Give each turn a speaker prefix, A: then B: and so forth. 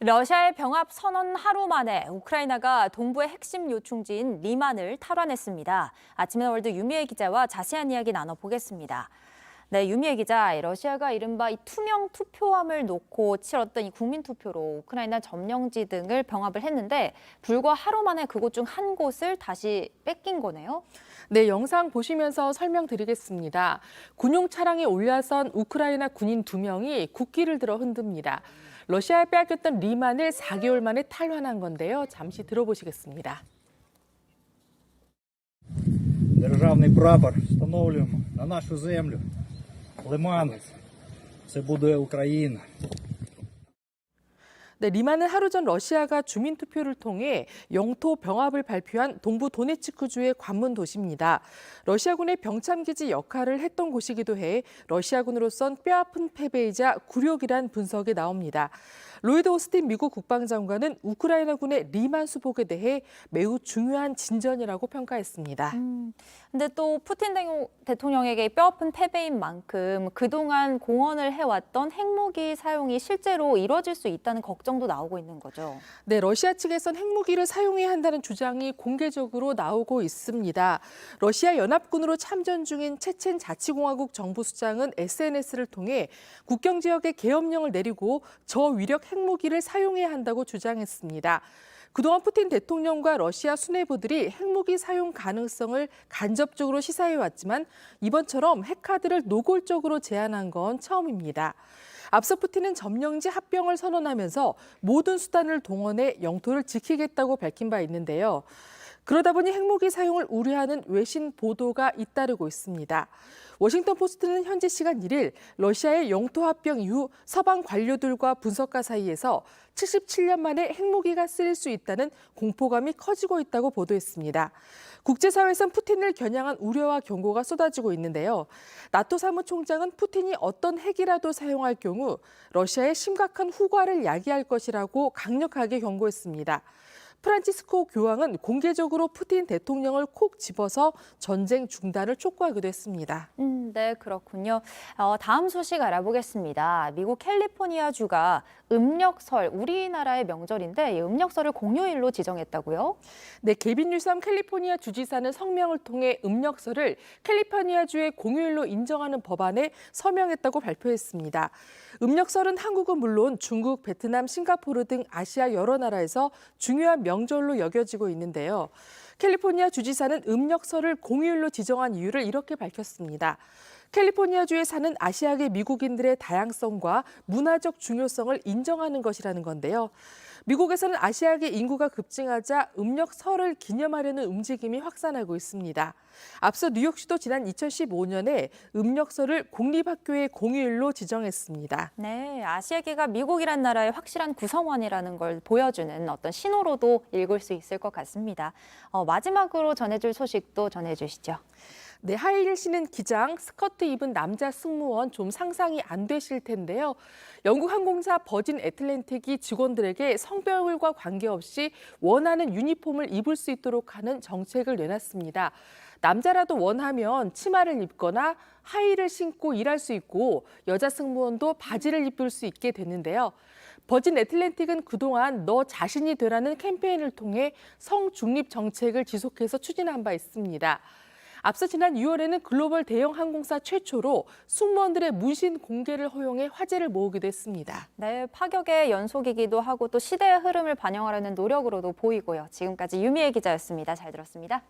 A: 러시아의 병합 선언 하루 만에 우크라이나가 동부의 핵심 요충지인 리만을 탈환했습니다. 아침에 월드 유미애 기자와 자세한 이야기 나눠보겠습니다. 네, 유미애 기자, 러시아가 이른바 이 투명 투표함을 놓고 치렀던 이 국민투표로 우크라이나 점령지 등을 병합을 했는데 불과 하루 만에 그곳 중 한 곳을 다시 뺏긴 거네요.
B: 네, 영상 보시면서 설명드리겠습니다. 군용 차량에 올라선 우크라이나 군인 2명이 국기를 들어 흔듭니다. 러시아에 빼앗겼던 리만을 4개월 만에 탈환한 건데요. 잠시 들어보시겠습니다.
C: Державний прапор встановлюємо на нашу землю. Лиман – це буде Україна.
B: 네, 리만은 하루 전 러시아가 주민투표를 통해 영토 병합을 발표한 동부 도네츠크주의 관문 도시입니다. 러시아군의 병참기지 역할을 했던 곳이기도 해 러시아군으로선 뼈아픈 패배이자 굴욕이란 분석이 나옵니다. 로이드 오스틴 미국 국방장관은 우크라이나군의 리만 수복에 대해 매우 중요한 진전이라고 평가했습니다.
A: 근데 또 푸틴 대통령에게 뼈아픈 패배인 만큼 그동안 공언을 해왔던 핵무기 사용이 실제로 이뤄질 수 있다는 걱정도 나오고 있는 거죠.
B: 네, 러시아 측에선 핵무기를 사용해야 한다는 주장이 공개적으로 나오고 있습니다. 러시아 연합군으로 참전 중인 체첸 자치공화국 정부 수장은 SNS를 통해 국경 지역에 계엄령을 내리고 저위력 핵무기를 사용해야 한다고 주장했습니다. 그동안 푸틴 대통령과 러시아 수뇌부들이 핵무기 사용 가능성을 간접적으로 시사해왔지만 이번처럼 핵카드를 노골적으로 제안한 건 처음입니다. 앞서 푸틴은 점령지 합병을 선언하면서 모든 수단을 동원해 영토를 지키겠다고 밝힌 바 있는데요. 그러다 보니 핵무기 사용을 우려하는 외신 보도가 잇따르고 있습니다. 워싱턴 포스트는 현지 시간 1일 러시아의 영토 합병 이후 서방 관료들과 분석가 사이에서 77년 만에 핵무기가 쓰일 수 있다는 공포감이 커지고 있다고 보도했습니다. 국제사회에선 푸틴을 겨냥한 우려와 경고가 쏟아지고 있는데요. 나토 사무총장은 푸틴이 어떤 핵이라도 사용할 경우 러시아의 심각한 후과를 야기할 것이라고 강력하게 경고했습니다. 프란치스코 교황은 공개적으로 푸틴 대통령을 콕 집어서 전쟁 중단을 촉구하기도 했습니다.
A: 네, 그렇군요. 다음 소식 알아보겠습니다. 미국 캘리포니아주가 음력설, 우리나라의 명절인데 이 음력설을 공휴일로 지정했다고요?
B: 네, 게빈 뉴섬 캘리포니아 주지사는 성명을 통해 음력설을 캘리포니아주의 공휴일로 인정하는 법안에 서명했다고 발표했습니다. 음력설은 한국은 물론 중국, 베트남, 싱가포르 등 아시아 여러 나라에서 중요한 명절로 여겨지고 있는데요. 캘리포니아 주지사는 음력설을 공휴일로 지정한 이유를 이렇게 밝혔습니다. 캘리포니아주에 사는 아시아계 미국인들의 다양성과 문화적 중요성을 인정하는 것이라는 건데요. 미국에서는 아시아계 인구가 급증하자 음력설을 기념하려는 움직임이 확산하고 있습니다. 앞서 뉴욕시도 지난 2015년에 음력설을 공립학교의 공휴일로 지정했습니다.
A: 네, 아시아계가 미국이란 나라의 확실한 구성원이라는 걸 보여주는 어떤 신호로도 읽을 수 있을 것 같습니다. 마지막으로 전해줄 소식도 전해주시죠.
B: 네, 하이힐 신은 기장, 스커트 입은 남자 승무원 좀 상상이 안 되실 텐데요. 영국 항공사 버진 애틀랜틱이 직원들에게 성별과 관계없이 원하는 유니폼을 입을 수 있도록 하는 정책을 내놨습니다. 남자라도 원하면 치마를 입거나 하이힐을 신고 일할 수 있고 여자 승무원도 바지를 입을 수 있게 됐는데요. 버진 애틀랜틱은 그동안 너 자신이 되라는 캠페인을 통해 성중립 정책을 지속해서 추진한 바 있습니다. 앞서 지난 6월에는 글로벌 대형 항공사 최초로 승무원들의 문신 공개를 허용해 화제를 모으기도 했습니다.
A: 네, 파격의 연속이기도 하고 또 시대의 흐름을 반영하려는 노력으로도 보이고요. 지금까지 유미애 기자였습니다. 잘 들었습니다.